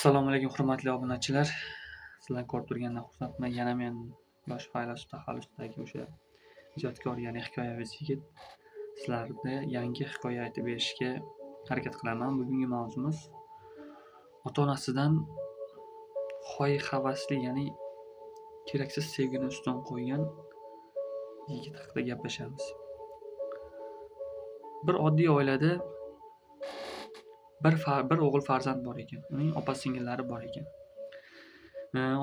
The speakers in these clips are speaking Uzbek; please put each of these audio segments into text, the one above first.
Assalomu alaykum hurmatli obunachilar. Sizlarni ko'rib turgandan xursandman. Yana men yosh faylasuf taxallusdagi o'sha ijodkor, ya'ni hikoyavez yigit sizlarga yangi hikoya aytib berishga harakat qilaman. Bugungi mavzumiz ota-onasidan hoy-havasli, ya'ni keraksiz sevgini ustidan qo'ygan yigit haqida gaplashamiz. Bir oddiy oilada bir o'g'il farzand bor ekan. Uning opa-singillari bor ekan.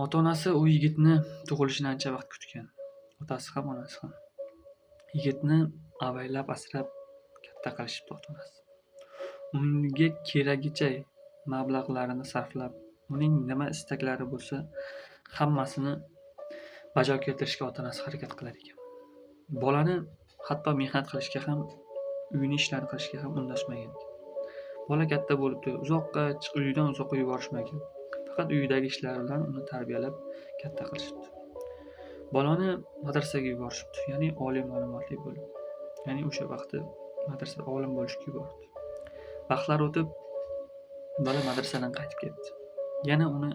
Ota-onasi u yigitni tug'ilishini ancha vaqt kutgan. Otasi ham, onasi ham. Yigitni avaylab, asrab katta qilishibdi ota-onasi. Unga keragicha mablag'larini sarflab, uning nima istaklari bo'lsa, hammasini bajo keltirishga ota-onasi harakat qilar ekan. Bolani hatto mehnat qilishga ham, uyni ishlarini qilishga ham undashmagan ekan. Bola katta bo'libdi, uydan uzoqqa yuborishmagan. Faqat uyidagi ishlar bilan uni tarbiyalab katta qilishibdi. Bolani madrasaga yuborishibdi, ya'ni oliy ma'lumotli bo'lib. Ya'ni o'sha vaqtda madrasada olim bo'lishga yubordi. Vaqtlar o'tib, bola madrasadan qaytib ketdi. Yana uni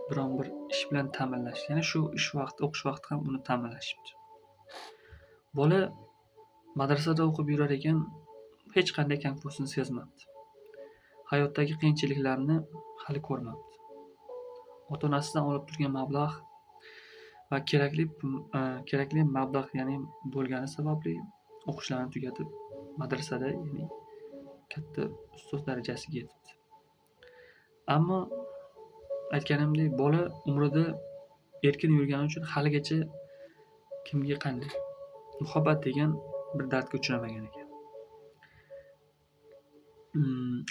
biron bir ish bilan ta'minlash, ya'ni shu o'qish vaqti ham uni ta'minlashibdi. Bola madrasada o'qib yurar ekan, hech qanday kamko'rlikni sezmabdi. Hayotdagi qiyinchiliklarni hali ko'rmabdi. Ota-onasidan olib turgan mablag' va kerakli mablag' ya'ni bo'lgani sababli o'qishlarini tugatib, madrasada ya'ni katta ustoz darajasiga yetibdi. Ammo aytganimdek, bola umrida erkin yurgani uchun haligacha kimga qanday muhabbat degan bir dardga uchramagan ekan.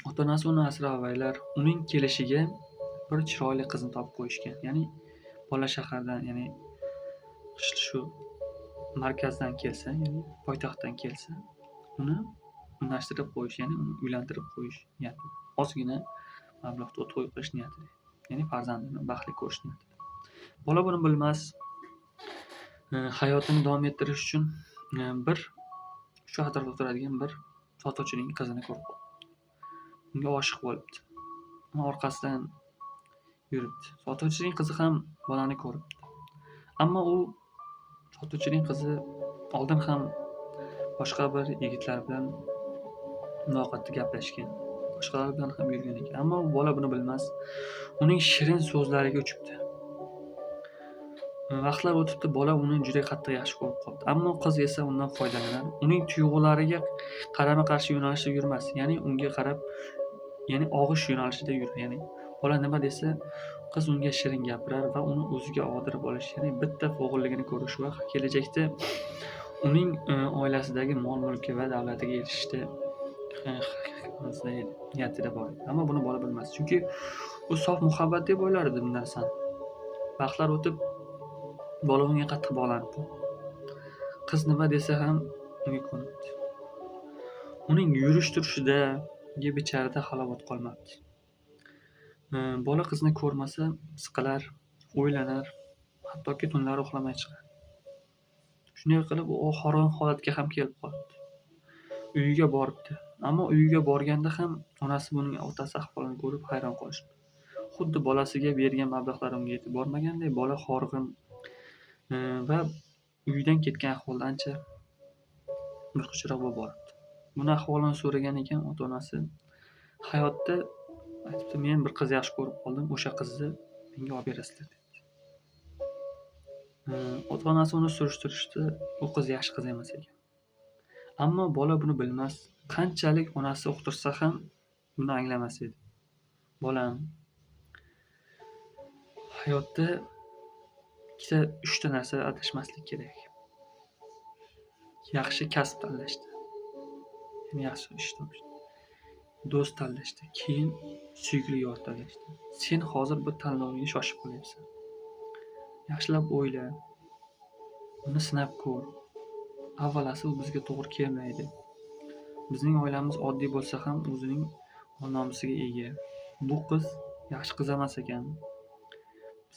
Ota-onasi uni asrab-avaylar, uning kelishiga bir chiroyli qizni topib qo'yishgan. Ya'ni bola shahardan, ya'ni shu markazdan kelsa, ya'ni poytaxtdan kelsa, uni unashtirib qo'yish, ya'ni uni uylantirib qo'yish niyatida. Ozgina mablag'da to'y qilish niyatida. Ya'ni farzandini baxtli ko'rish niyatida. Bola buni bilmas. Hayotini davom ettirish uchun bir shu atrofda turadigan bir sotuvchining qizini ko'rib qoldi. Unga oshiq bo'libdi. Uni orqasidan yuribdi. Sotuvchining qizi ham bolani ko'ribdi. Ammo u sotuvchining qizi oldin ham boshqa bir yigitlar bilan muloqotda gaplashgan. Boshqalar bilan ham yurgan ekan. Ammo bola buni bilmas. Uning shirin so'zlariga uchibdi. Vaqtlar o'tibdi, bola uni juda qattiq yaxshi ko'rib qoldi. Ammo qiz esa undan foydalanadi. Uning tuyg'ulariga qarama-qarshi yo'nalishda yurmas. Ya'ni unga qarab, ya'ni og'ish yo'nalishida yuradi. Ya'ni bola nima desa, qiz unga shirin gapirar va uni o'ziga og'dirib olish, ya'ni bitta o'g'illigini ko'rish va kelajakda uning oilasidagi mol-mulki va davlatiga erishishda niyatida bor. Ammo buni bola bilmas. Chunki u sof muhabbat deb o'ylardi bu narsani. Vaqtlar o'tib, bola unga qattiq bog'lanib qoldi. Qiz nima desa ham unga ko'nibdi. Uning yurish-turishida becharada halovat qolmabdi. Bola qizni ko'rmasa siqilar, o'ylanar, hattoki tunlari uxlamay chiqar. Shunday qilib u horon holatga ham kelib qoldi. Uyiga boribdi. Ammo uyiga borganda ham onasi buning otasi ahvolini ko'rib hayron qolishdi. Xuddi bolasiga bergan mablag'lari unga yetib bormaganday, bola horg'in va uyidan ketgan ahvolda ancha murqichroq bo'lib boribdi. Buni ahvolini so'ragan ekan ota-onasi, hayotda aytibdi, men bir qiz yaxshi ko'rib qoldim, o'sha qizni menga olib berasizlar dedi. Ota-onasi uni surishtirishdi, u qiz yaxshi qiz emas ekan. Ammo bola buni bilmas. Qanchalik onasi uqtirsa ham buni anglamas edi. Bolam, hayotda 3ta narsa adashmaslik kerak. Yaxshi kasb tanlashda, ya'ni yaxshi ish topishda, do'st tanlashda, keyin suyukli yor tanlashda. Sen hozir bu tanlovingga shoshib qolyapsan. Yaxshilab o'yla, uni sinab ko'r. Avvalasi u bizga to'g'ri kelmaydi. Bizning oilamiz oddiy bo'lsa ham o'zining nomusiga ega. Bu qiz yaxshi qiz emas ekan.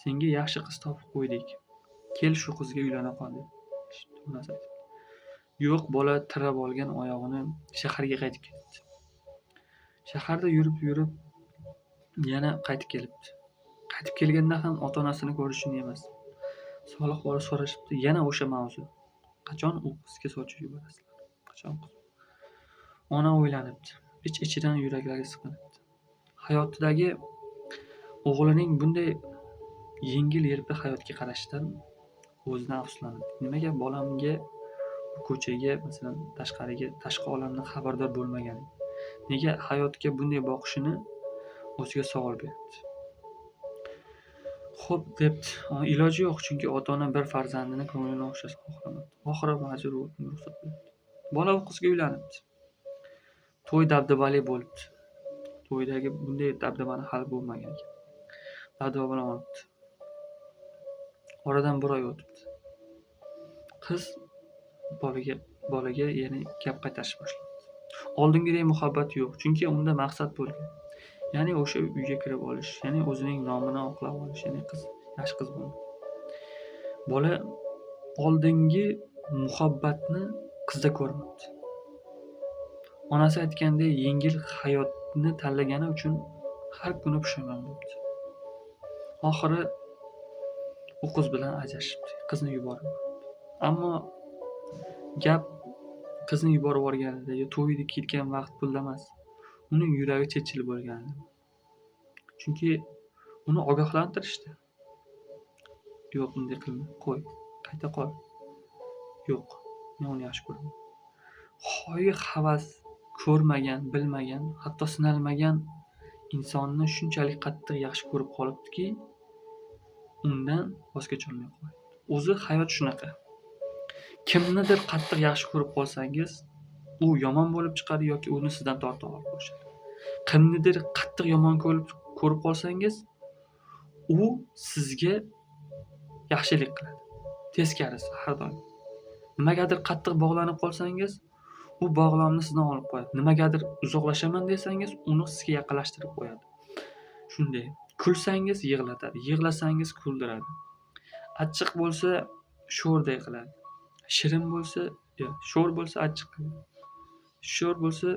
Senga yaxshi qiz topib qo'ydik. Kel shu qizga uylana qol deb. Yo'q, bola tirab olgan oyog'ini shaharga qaytib ketdi. Shaharda yurib yana qaytib kelibdi. Qaytib kelganda ham ota-onasini ko'rishini emas. Solih bola so'rashibdi, yana o'sha mavzu. Qachon u qizga sochib yuborasizlar? Qachon qiz? Ona o'ylanibdi. Ich-ichidan yuraklari siqilibdi. Hayotidagi o'g'lining bunday yengil-yelpi hayotga qarashidan o'zidan afsuslanibdi. Nimaga bolamga bu ko'chaga, masalan, tashqi olamdan xabardor bo'lmaganim? Nega hayotga bunday boqishini o'ziga savol beribdi. Xo'p debdi, iloji yo'q, chunki ota-ona bir farzandini ko'nglini o'xshashni xohlamadi. Oxiri majbur bo'lib ruxsat beribdi. Bola u qizga uylanibdi. To'y dabdabali bo'libdi. To'ydagi bunday dabdabani hali bo'lmagan ekan. Dabdaba bilan olibdi. Oradan bir oy o'tibdi. Qiz bolaga yana gap qaytarishni boshladi. Oldingidek muhabbat yo'q, chunki unda maqsad bo'lgan. Ya'ni o'sha uyga kirib olish, ya'ni o'zining nomini oqlab olish, ya'ni qiz, yaxshi qiz bo'ldi. Bola oldingi muhabbatni qizda ko'rmabdi. Onasi aytgandek yengil hayotni tanlagani uchun har kuni pushaymon bo'libdi. Oxiri u qiz bilan ajrashibdi, qizni yuborib yuboribdi. Ammo gap qizni yuborib yuborganida, to'yga ketgan vaqt pulda emas. Uning yuragi chechilib bo'lganida. Chunki uni ogohlantirishdi. Yo'q, bunday qilma, qo'y, qayta qol. Yo'q, men uni yaxshi ko'raman. Havas ko'rmagan, bilmagan, hatto sinalmagan insonni shunchalik qattiq yaxshi ko'rib qolibdiki, undan voz kecholmay qo'ydi. O'zi hayot shunaqa. Kimnidir qattiq yaxshi ko'rib qolsangiz, u yomon bo'lib chiqadi yoki uni sizdan tortib olib qo'yishadi. Kimnidir qattiq yomon ko'rib qolsangiz, u sizga yaxshilik qiladi. Teskarisi har doim. Nimagadir qattiq bog'lanib qolsangiz, u bog'lomni sizdan olib qo'yadi. Nimagadir uzoqlashaman desangiz, uni sizga yaqinlashtirib qo'yadi. Shunday. Kulsangiz yig'latadi, yig'lasangiz kuldiradi. Achchiq bo'lsa sho'rday qiladi. Shirin bo'lsa, sho'r bo'lsa achchiq qiladi. Sho'r bo'lsa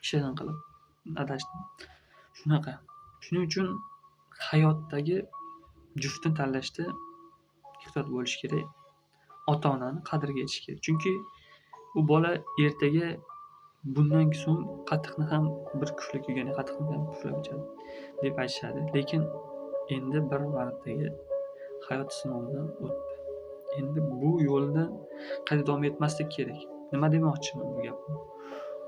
shirin qiladi. Adashdim. Shunaqa. Shuning uchun hayotdagi juftni tanlashda ehtiyot bo'lish kerak. Ota-onani qadriga yetish kerak. Chunki u bola ertaga bundan so'ng qatiqni ham bir kuflik yegani qatiqni ham puflab ichadi deb aytishadi. Lekin endi bir vaqtdagi hayot sinovidan o'tdi. Endi bu yo'lda qayta davom etmaslik kerak. Nima demoqchiman bu gapni?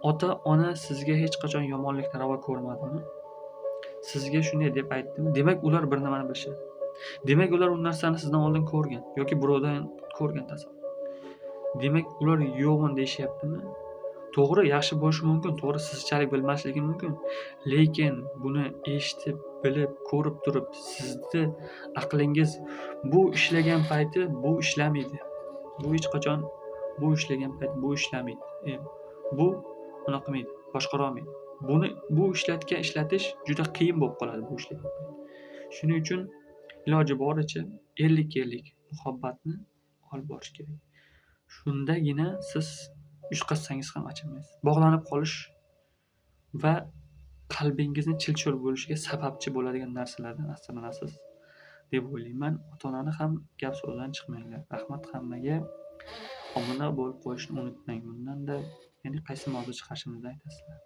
Ota-ona sizga hech qachon yomonlikni ravo ko'rmadimi? Sizga shunday deb aytdimi? Demak, ular bir nimani bilishadi. Demak, ular u narsani sizdan oldin ko'rgan yoki birovdan ko'rgan tasavvur. Demak, ular yo'qman deyishyaptimi? To'g'ri, yaxshi bo'lishi mumkin, to'g'ri sizchalik bilmasligi mumkin. Lekin buni eshitib, bilib, ko'rib turib, sizni aqlingiz bu ishlagan payti bu ishlamaydi. Bu hech qachon bu ishlagan payt bu ishlamaydi. Bu buni qilmaydi, boshqara olmaydi. Bu ishlatish juda qiyin bo'lib qoladi bu ishlagan payt. Shuning uchun iloji boricha 50-50 muhabbatni olib borish kerak. Shundagina siz yutqazsangiz ham achinmaysiz. Bog'lanib qolish va qalbingizni chil-chul bo'lishiga sababchi bo'ladigan narsalardan asralanasiz deb o'ylayman. Ota-onani ham gap so'zdan chiqmanglar. Rahmat hammaga. Obuna bo'lib qo'yishni unutmang. Bundan-da qaysi mavzu chiqarishimizni aytasizlar.